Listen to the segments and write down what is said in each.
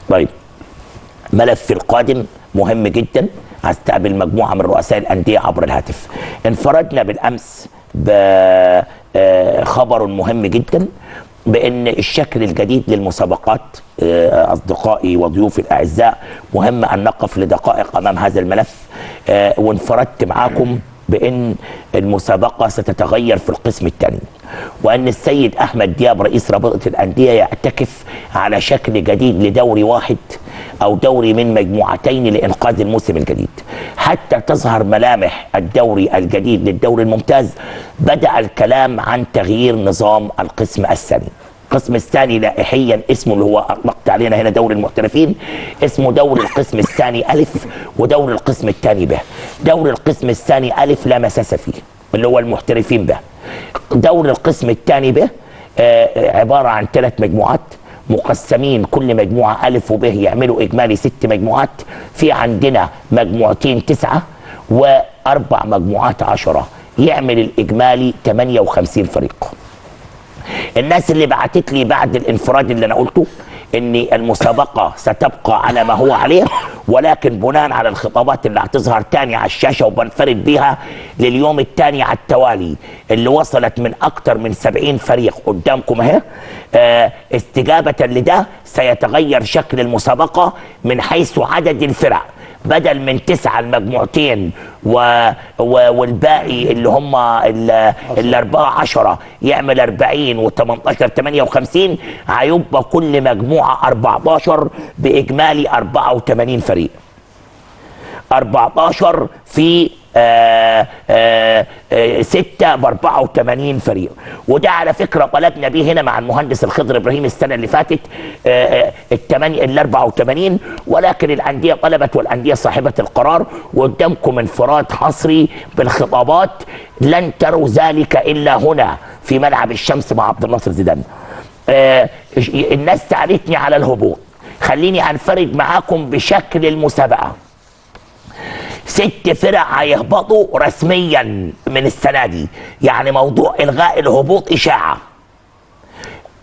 طيب، ملف القادم مهم جدا. هستقبل مجموعه من رؤساء الانديه عبر الهاتف. انفردنا بالامس بخبر مهم جدا بان الشكل الجديد للمسابقات. اصدقائي وضيوفي الاعزاء، مهم ان نقف لدقائق امام هذا الملف. وانفردت معاكم بان المسابقه ستتغير في القسم الثاني، وان السيد احمد دياب رئيس رابطه الانديه يعتكف على شكل جديد لدوري واحد او دوري من مجموعتين لانقاذ الموسم الجديد. حتى تظهر ملامح الدوري الجديد للدوري الممتاز، بدأ الكلام عن تغيير نظام القسم الثاني. القسم الثاني لائحيا اسمه، اللي هو اطلقت علينا هنا دوري المحترفين، اسمه دوري القسم الثاني الف ودوري القسم الثاني ب. دوري القسم الثاني الف لا مساس فيه، اللي هو المحترفين به. دوري القسم الثاني ب عباره عن 3 مجموعات مقسمين، كل مجموعه الف وب يعملوا اجمالي 6 مجموعات. في عندنا مجموعتين 9 و4 مجموعات 10، يعمل الاجمالي 58 فريق. الناس اللي بعتت لي بعد الانفراد اللي انا قلته ان المسابقه ستبقى على ما هو عليه، ولكن بناء على الخطابات اللي هتظهر تاني على الشاشه وبنفرد بيها لليوم الثاني على التوالي، اللي وصلت من اكثر من 70 فريق قدامكم اهي، استجابه لده سيتغير شكل المسابقه من حيث عدد الفرق. بدل من 9 المجموعتين والباقي اللي هم الأربعة 10 يعمل 40 و18 58، هيبقى كل مجموعة 14 بإجمالي 84 فريق. 14 في 6 ب 84 فريق. وده على فكره طلبنا بيه هنا مع المهندس الخضر ابراهيم السنه اللي فاتت ال 84، ولكن الانديه طلبت والانديه صاحبه القرار، وقدامكم انفراد حصري بالخطابات لن تروا ذلك الا هنا في ملعب الشمس مع عبد الناصر زيدان. الناس سالتني على الهبوط، خليني انفرد معاكم بشكل المسابقه. 6 فرق هيهبطوا رسميا من السنه دي، يعني موضوع الغاء الهبوط اشاعه.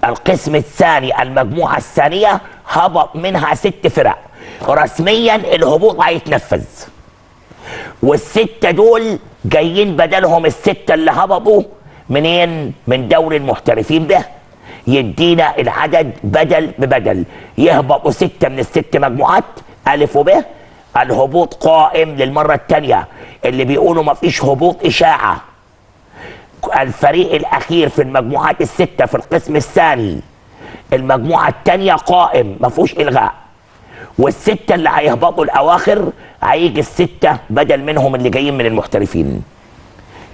القسم الثاني المجموعه الثانيه هبط منها 6 فرق، رسميا الهبوط هيتنفذ، والسته دول جايين بدلهم ال6 اللي هبطوا منين؟ من دوري المحترفين ده. يدينا العدد بدل ببدل، يهبطوا 6 من ال6 مجموعات الف وب. الهبوط قائم للمرة الثانية، اللي بيقولوا ما فيش هبوط إشاعة. الفريق الأخير في المجموعات ال6 في القسم الثاني، المجموعة الثانية قائم ما فيهوش إلغاء، وال6 اللي هيهبطوا الأواخر هيجي ال6 بدل منهم اللي جايين من المحترفين،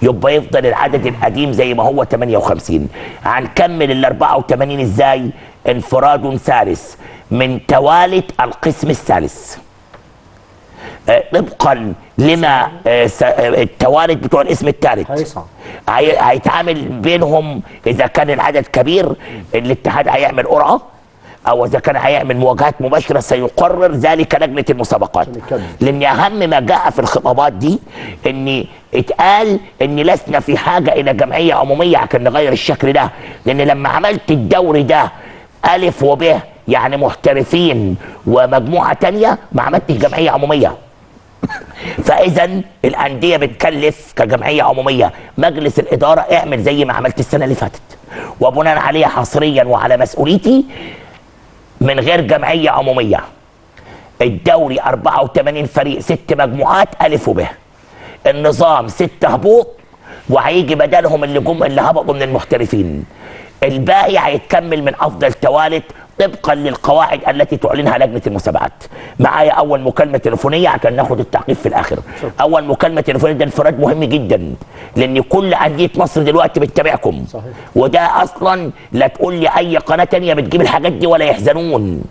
يبقى يفضل العدد القديم زي ما هو 58. هنكمل ال 84 ازاي؟ انفراد ثالث من توالت القسم الثالث. طبقا لما التوالد بتوع الاسم الثالث هيتعامل بينهم. اذا كان العدد كبير الاتحاد هيعمل قرعه، او اذا كان هيعمل مواجهات مباشره سيقرر ذلك لجنه المسابقات. لان اهم ما جاء في الخطابات دي ان اتقال ان لسنا في حاجه الى جمعيه عموميه عشان نغير الشكل ده، لان لما عملت الدوري ده الف وب يعني محترفين ومجموعه ثانيه ما عملتش جمعيه عموميه. فاذا الانديه بتكلف كجمعيه عموميه مجلس الاداره اعمل زي ما عملت السنه اللي فاتت، وبناء عليه حصريا وعلى مسؤوليتي من غير جمعيه عموميه. الدوري 84 فريق 6 مجموعات الف وب. النظام 6 هبوط وهيجي بدلهم اللي هبطوا من المحترفين. الباقي هيتكمل من افضل توالت طبقا للقواعد التي تعلنها لجنه المسابقات. معايا اول مكالمه تليفونيه عشان ناخد التعقيب في الاخر. اول مكالمه تليفونيه، ده انفراد مهم جدا لان كل انديه مصر دلوقتي بتتابعكم. صحيح. وده اصلا لا تقول لي اي قناه ثانيه بتجيب الحاجات دي ولا يحزنون.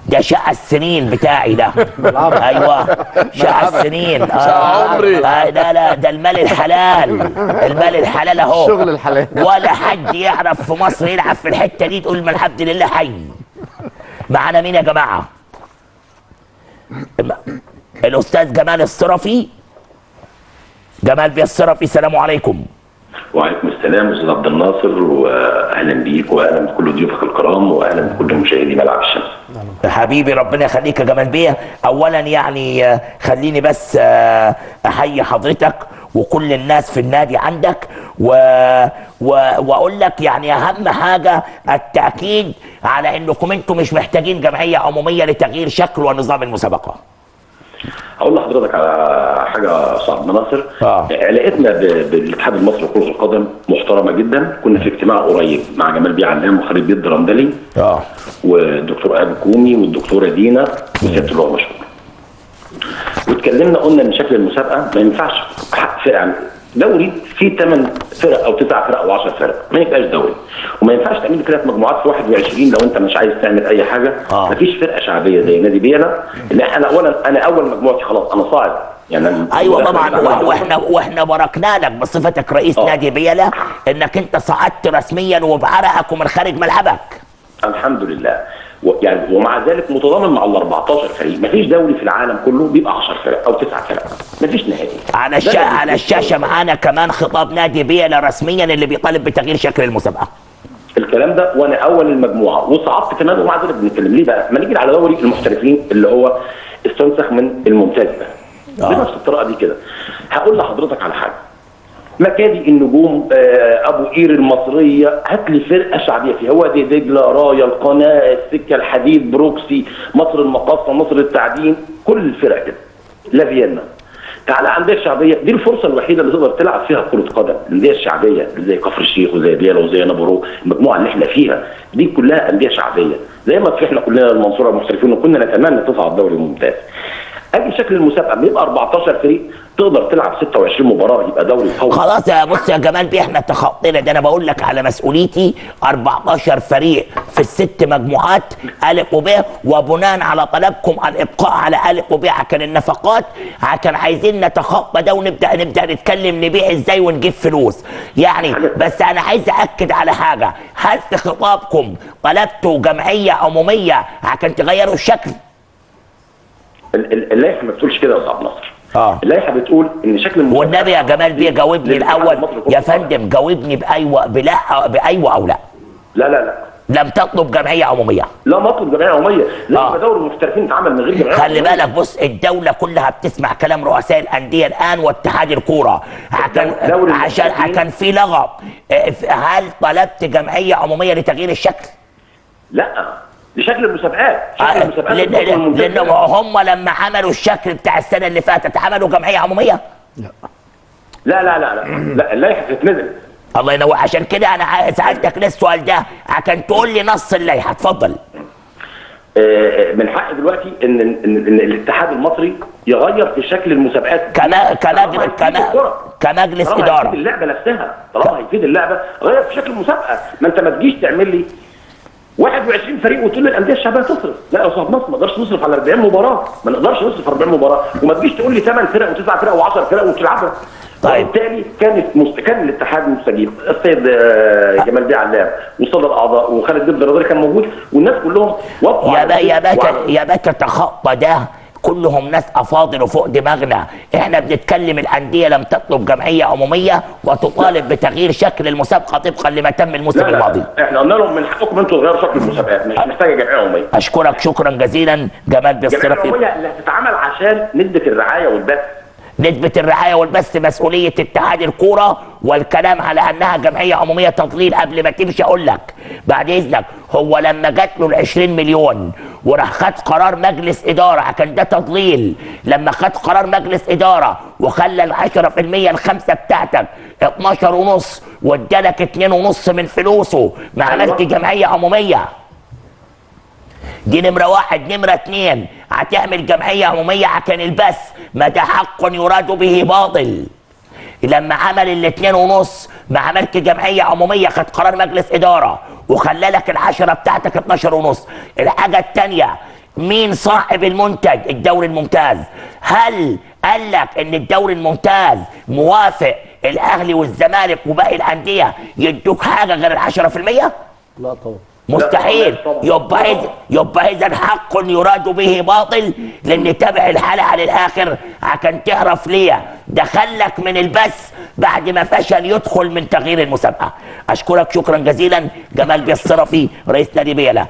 ده شقى السنين بتاعي ده. ايوه شقى السنين. عمري. لا ده المال الحلال. المال الحلال اهو. الشغل الحلال. ولا حد يعرف في مصر يلعب في الحته دي تقول ما الحمد لله حي. معانا مين يا جماعه؟ الاستاذ جمال الصرفي. جمال بيه الصرفي، السلام عليكم. وعليكم السلام استاذ عبد الناصر، واهلا بيك واهلا بكل ضيوفك الكرام واهلا بكل مشاهدي ملعب الشمس. حبيبي ربنا يخليك يا جمال بيه. اولا يعني خليني بس احيي حضرتك وكل الناس في النادي عندك واقول لك يعني اهم حاجه التاكيد على انكم انتم مش محتاجين جمعيه عموميه لتغيير شكل ونظام المسابقه. هقول لحضرتك على حاجه صعب ناصر. علاقتنا بالاتحاد المصري لكره القدم محترمه جدا. كنا في اجتماع قريب مع جمال بيه علام وخالد بيه الدرندلي والدكتور ابو كومي والدكتوره دينا وسياده اللواء مشهور، واتكلمنا قلنا ان شكل المسابقه ما ينفعش فرقه دوري فيه 8 فرق او 9 فرق او 10 فرق، ما يبقاش دوري. وما ينفعش تعمل كده مجموعات في 21 لو انت مش عايز تعمل اي حاجه. مفيش فرقه شعبيه زي نادي بيلا اللي انا اول مجموعتي خلاص انا صاعد يعني. ايوه طبعا، واحنا باركنا لك بصفتك رئيس نادي بيلا انك انت صعدت رسميا وبعرقك ومن خارج ملعبك. الحمد لله. يعني ومع ذلك متضامن مع ال 14 فريق. مفيش دوري في العالم كله بيبقى 10 فرق او 9 فرق، مفيش نهائي. على الشاشه معانا كمان خطاب نادي بيلا رسميا اللي بيطالب بتغيير شكل المسابقه. الكلام ده وانا اول المجموعه وصعدت كمان، ومع ذلك بنتكلم ليه بقى؟ ما نيجي على دوري المحترفين اللي هو استنسخ من الممتاز ده بنفس الطريقه دي كده. هقول لحضرتك على حاجه، مكادي النجوم ابو قير المصريه، هات لي فرقه شعبيه فيها. هو دي دجله، رايه، القناه، السكه الحديد، بروكسي، مصر المقاصه، مصر التعدين، كل الفرق كده، لا فيينا. تعالى انديه الشعبيه دي الفرصه الوحيده اللي تقدر تلعب فيها كره قدم. الانديه الشعبيه زي كفر الشيخ وزي ديالا وزي نابورو، المجموعه اللي احنا فيها دي كلها انديه شعبيه. زي ما احنا كلنا المنصوره محترفين وكنا نتمنى تصعد الدوري الممتاز. اجي شكل المسابقه بيبقى 14 فريق تقدر تلعب 26 مباراه، يبقى دوري قوي. خلاص يا بص يا جمال بيه، احنا تخطينا ده. انا بقول لك على مسؤوليتي 14 فريق في ال6 مجموعات الف وب، وبناء على طلبكم الابقاء على الف وب عشان النفقات، عشان عايزين نتخطى ده ونبدا نتكلم نبيع ازاي ونجيب فلوس يعني. بس انا عايز اكد على حاجه، هل في خطابكم طلبتوا جمعيه عموميه عشان تغيروا الشكل؟ اللائحه ما بتقولش كده يا استاذ ناصر. اللائحه بتقول ان شكل المسابقه، والنبي يا جمال بيه جاوبني الاول يا فندم، جاوبني بايوه او لا. لا لم تطلب جمعيه عموميه. لا مطلب جمعيه عموميه، لازم دوري المحترفين اتعمل من غير جمعيه. خلي بالك بص، الدوله كلها بتسمع كلام رؤساء الانديه الان واتحاد الكوره عشان في لغط. هل طلبت جمعيه عموميه لتغيير الشكل؟ لا، لشكل المسابقات. شكل المسابقات لان هم لما عملوا الشكل بتاع السنه اللي فاتت عملوا جمعيه عموميه؟ لا اللائحه بتتنزل. الله ينور. عشان كده انا سالتك ليه السؤال ده عشان تقول لي نص اللائحه. اتفضل. من حق دلوقتي ان الاتحاد المصري يغير في شكل المسابقات كمجلس اداره. طالما هيفيد اللعبه نفسها، طالما هيفيد اللعبه غير في شكل المسابقه. ما انت ما تجيش تعمل لي 21 فريق وتقول للانديه الشعبيه تصرف. لا يا استاذ مصر، ما نقدرش نصرف على 40 مباراه، ما نقدرش نصرف 40 مباراه. وما تجيش تقول لي 8 فرق و9 فرق و10 فرق وتلعبها. طيب وبالتالي كان الاتحاد مستجيب. السيد جمال بيه علام وصدر الاعضاء وخالد بيه الدرندلي كان موجود، والناس كلهم وقفوا يا باكا تخطى ده. كلهم ناس افاضل وفوق دماغنا. احنا بنتكلم الانديه لم تطلب جمعيه عموميه وتطالب بتغيير شكل المسابقه طبقا لما تم الموسم الماضي. احنا قلنا لهم من حقكم انتوا تغيروا شكل المسابقات، مش محتاجه جمعيه عموميه. اشكرك شكرا جزيلا جمال بيه الصرفي. الجمعيه العموميه اللي هتتعمل عشان نسبه الرعايه والبث. نسبة الرعاية والبث مسؤولية اتحاد الكورة، والكلام على أنها جمعية عمومية تضليل. قبل ما تمشي أقول لك بعد إذنك، هو لما جات له 20 مليون وراح خد قرار مجلس إدارة عشان ده تضليل، لما خد قرار مجلس إدارة وخلى 10% الخمسة بتاعتك 12.5 وادالك 2.5 من فلوسه، ما عملت جمعية عمومية. دي نمرة 1. نمرة 2، هتعمل جمعية عمومية عشان البث، ما ده حق يراد به باطل. لما عمل 2.5 ما عملت جمعية عمومية، خد قرار مجلس إدارة وخلى لك 10 بتاعتك 12.5. الحاجة التانية، مين صاحب المنتج الدوري الممتاز؟ هل قال لك ان الدوري الممتاز موافق الاهلي والزمالك وباقي الأندية يدوك حاجة غير 10%؟ لا طبعا، مستحيل. يبقى اذا حق يراد به باطل. لان تابع الحلقه للاخر عشان تعرف ليه دخلك من البث بعد ما فشل يدخل من تغيير المسابقه. اشكرك شكرا جزيلا جمال بيه الصرفي رئيس نادي بيلا.